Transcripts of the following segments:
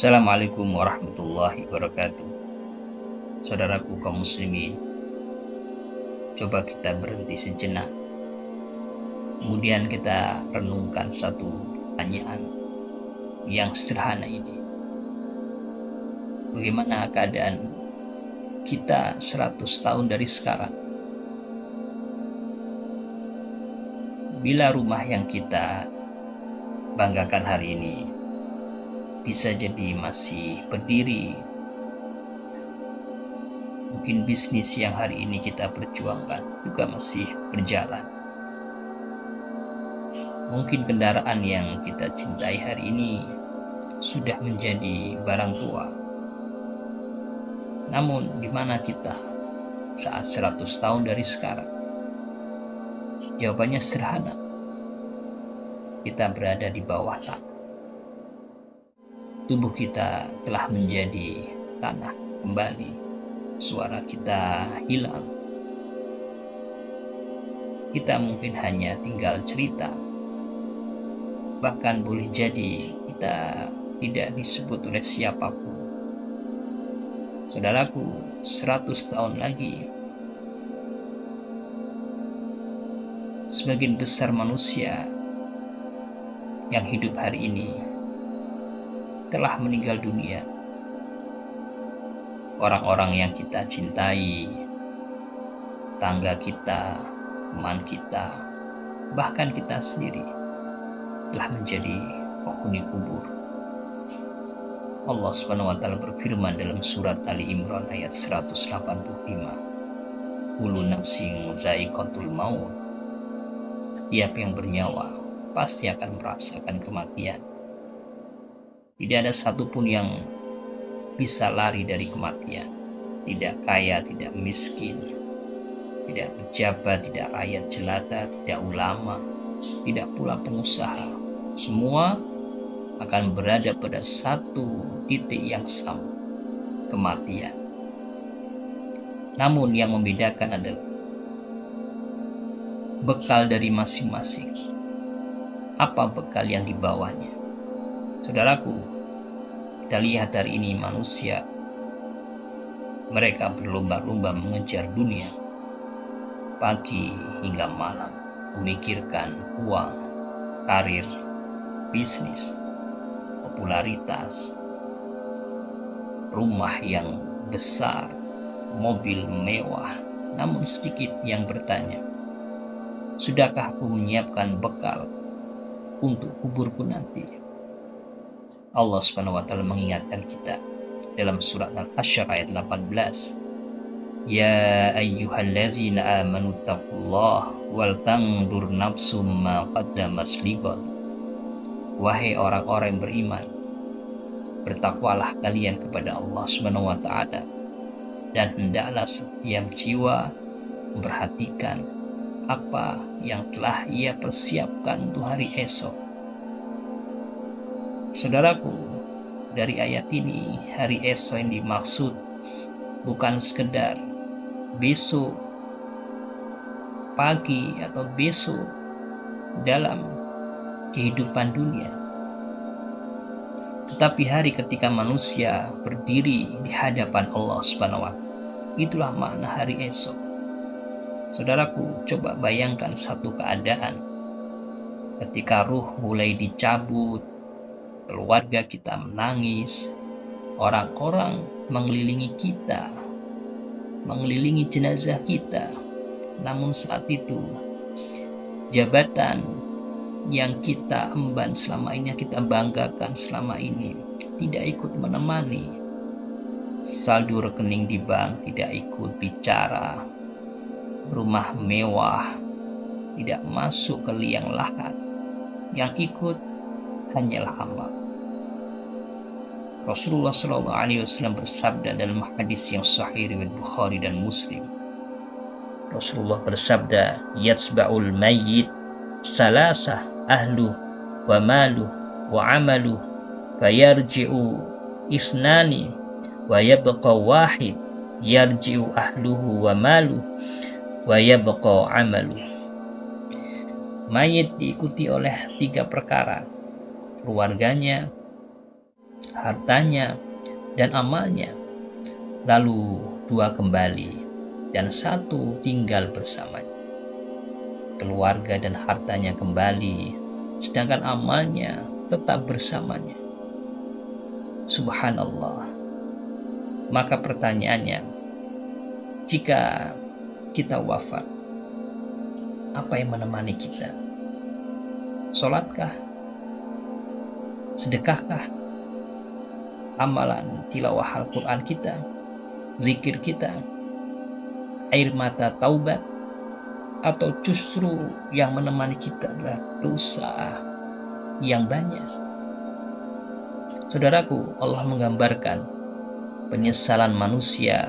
Assalamualaikum warahmatullahi wabarakatuh. Saudaraku kaum muslimin, coba kita berhenti sejenak. Kemudian kita renungkan satu pertanyaan yang sederhana ini. Bagaimana keadaan kita 100 tahun dari sekarang? Bila rumah yang kita banggakan hari ini bisa jadi masih berdiri, mungkin bisnis yang hari ini kita perjuangkan juga masih berjalan. Mungkin kendaraan yang kita cintai hari ini sudah menjadi barang tua. Namun di mana kita saat 100 tahun dari sekarang? Jawabannya sederhana. Kita berada di bawah tanah. Tubuh kita telah menjadi tanah kembali. Suara kita hilang. Kita mungkin hanya tinggal cerita. Bahkan boleh jadi kita tidak disebut oleh siapapun. Saudaraku, 100 tahun lagi, sebagian besar manusia yang hidup hari ini telah meninggal dunia. Orang-orang yang kita cintai, tangga kita, teman kita, bahkan kita sendiri telah menjadi penghuni kubur. Allah Subhanahu wa taala berfirman dalam surat Ali Imran ayat 185. Kullu nafsin dha'iqatul maut. Setiap yang bernyawa pasti akan merasakan kematian. Tidak ada satupun yang bisa lari dari kematian. Tidak kaya, tidak miskin, tidak pejabat, tidak rakyat jelata, tidak ulama, tidak pula pengusaha. Semua akan berada pada satu titik yang sama, kematian. Namun yang membedakan adalah bekal dari masing-masing. Apa bekal yang dibawanya? Saudaraku, kita lihat hari ini manusia, mereka berlomba-lomba mengejar dunia, pagi hingga malam, memikirkan uang, karir, bisnis, popularitas, rumah yang besar, mobil mewah. Namun sedikit yang bertanya, sudahkah aku menyiapkan bekal untuk kuburku nanti? Allah Subhanahu wa taala mengingatkan kita dalam surat Al-Hasyr ayat 18. Ya ayyuhallazina amanu taqullaha wal tanzur nafsum ma qaddamat lighad. Wahai orang-orang yang beriman, bertakwalah kalian kepada Allah Subhanahu wa taala, dan hendaklah setiap jiwa memperhatikan apa yang telah ia persiapkan untuk hari esok. Saudaraku, dari ayat ini, hari esok yang dimaksud bukan sekedar besok pagi atau besok dalam kehidupan dunia, tetapi hari ketika manusia berdiri di hadapan Allah Subhanahu wa taala. Itulah makna hari esok. Saudaraku, coba bayangkan satu keadaan ketika ruh mulai dicabut, keluarga kita menangis, orang-orang mengelilingi kita, mengelilingi jenazah kita. Namun saat itu, jabatan yang kita emban selama ini, yang kita banggakan selama ini, tidak ikut menemani. Saldo rekening di bank tidak ikut bicara. Rumah mewah tidak masuk ke liang lahat. Yang ikut hanyalah amal. Rasulullah SAW bersabda dalam hadis yang sahih riwayat Bukhari dan Muslim. Rasulullah bersabda, yatsba'ul mayyit salasah ahlu wa malu wa amalu fayarji'u isnani wa yabqa wahid yarji'u ahluhu wa malu wa yabqa amalu. Mayit diikuti oleh 3 perkara: keluarganya, hartanya, dan amalnya. Lalu dua kembali, dan satu tinggal bersamanya. Keluarga dan hartanya kembali, sedangkan amalnya tetap bersamanya. Subhanallah. Maka pertanyaannya, jika kita wafat, apa yang menemani kita? Sholatkah? Sedekahkah? Amalan tilawah Al-Quran kita? Zikir kita? Air mata taubat? Atau justru yang menemani kita adalah dosa yang banyak? Saudaraku, Allah menggambarkan penyesalan manusia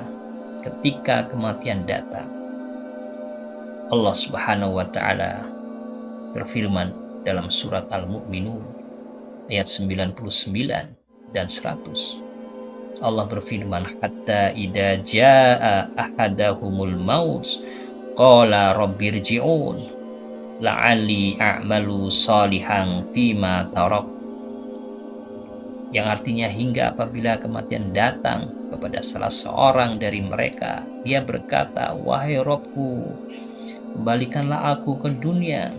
ketika kematian datang. Allah Subhanahu wa Ta'ala berfirman dalam surat Al-Mu'minun ayat 99 dan 100. Allah berfirman, hatta idza jaa ahadahumul maut qala rabbirji'un la'alli a'malu salihan fima tarak. Yang artinya hingga apabila kematian datang kepada salah seorang dari mereka, dia berkata, wahai Rabbku, kembalikanlah aku ke dunia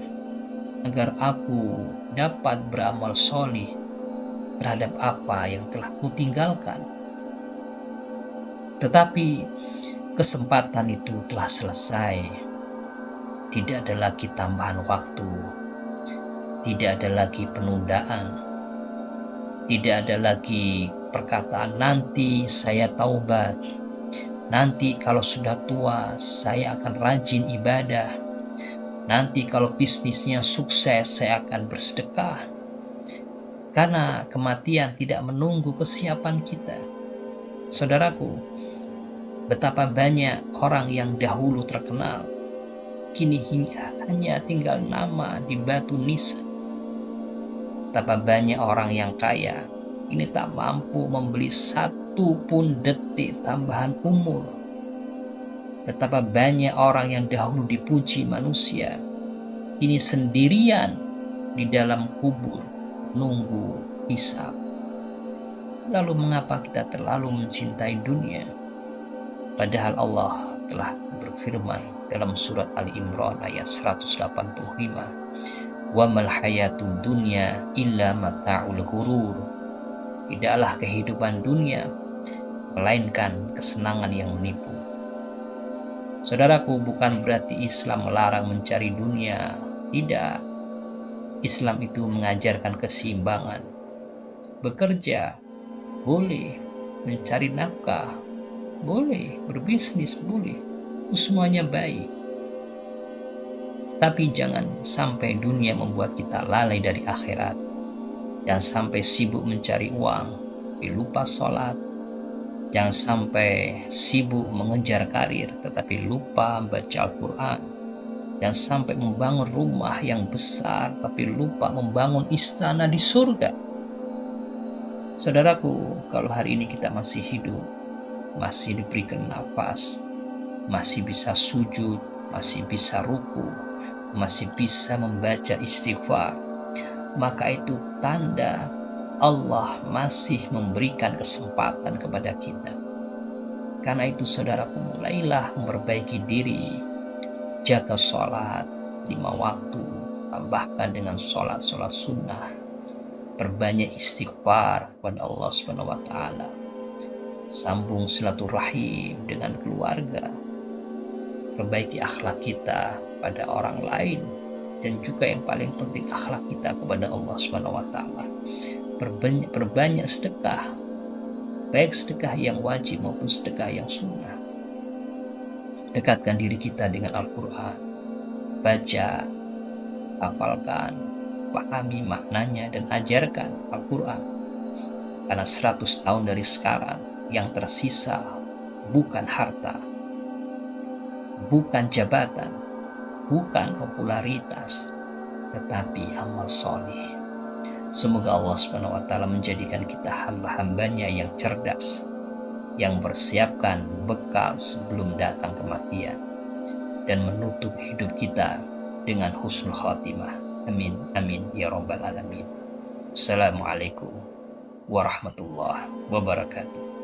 agar aku dapat beramal solih terhadap apa yang telah kutinggalkan. Tetapi kesempatan itu telah selesai. Tidak ada lagi tambahan waktu, tidak ada lagi penundaan, tidak ada lagi perkataan nanti saya taubat, nanti kalau sudah tua saya akan rajin ibadah, nanti kalau bisnisnya sukses saya akan bersedekah. Karena kematian tidak menunggu kesiapan kita. Saudaraku, betapa banyak orang yang dahulu terkenal, kini hanya tinggal nama di batu nisan. Betapa banyak orang yang kaya, ini tak mampu membeli satu pun detik tambahan umur. Betapa banyak orang yang dahulu dipuji manusia, ini sendirian di dalam kubur, nunggu hisab. Lalu mengapa kita terlalu mencintai dunia? Padahal Allah telah berfirman dalam surat Ali Imran ayat 185, wa mal hayatud dunya illa mata'ul ghurur. Tidaklah kehidupan dunia melainkan kesenangan yang menipu. Saudaraku, bukan berarti Islam melarang mencari dunia. Tidak. Islam itu mengajarkan keseimbangan. Bekerja boleh, mencari nafkah boleh, berbisnis boleh, itu semuanya baik. Tapi jangan sampai dunia membuat kita lalai dari akhirat. Jangan sampai sibuk mencari uang, tapi lupa sholat. Jangan sampai sibuk mengejar karir, tetapi lupa baca Al-Quran. Jangan sampai membangun rumah yang besar, tapi lupa membangun istana di surga. Saudaraku, kalau hari ini kita masih hidup, masih diberikan nafas, masih bisa sujud, masih bisa ruku, masih bisa membaca istighfar, maka itu tanda Allah masih memberikan kesempatan kepada kita. Karena itu saudaraku, mulailah memperbaiki diri, jaga sholat 5 waktu, tambahkan dengan sholat sunnah, perbanyak istighfar kepada Allah Subhanahu wa Ta'ala, sambung silaturahim dengan keluarga, perbaiki akhlak kita pada orang lain, dan juga yang paling penting akhlak kita kepada Allah Subhanahu wa Ta'ala. Perbanyak sedekah, baik sedekah yang wajib maupun sedekah yang sunnah. Dekatkan diri kita dengan Al-Quran, baca, hafalkan, pahami maknanya, dan ajarkan Al-Quran. Karena 100 tahun dari sekarang yang tersisa bukan harta, bukan jabatan, bukan popularitas, tetapi amal soleh. Semoga Allah Subhanahu wa Ta'ala menjadikan kita hamba-hambanya yang cerdas, yang bersiapkan bekal sebelum datang kematian, dan menutup hidup kita dengan husnul khatimah. Amin, amin, ya rabbal alamin. Assalamualaikum warahmatullahi wabarakatuh.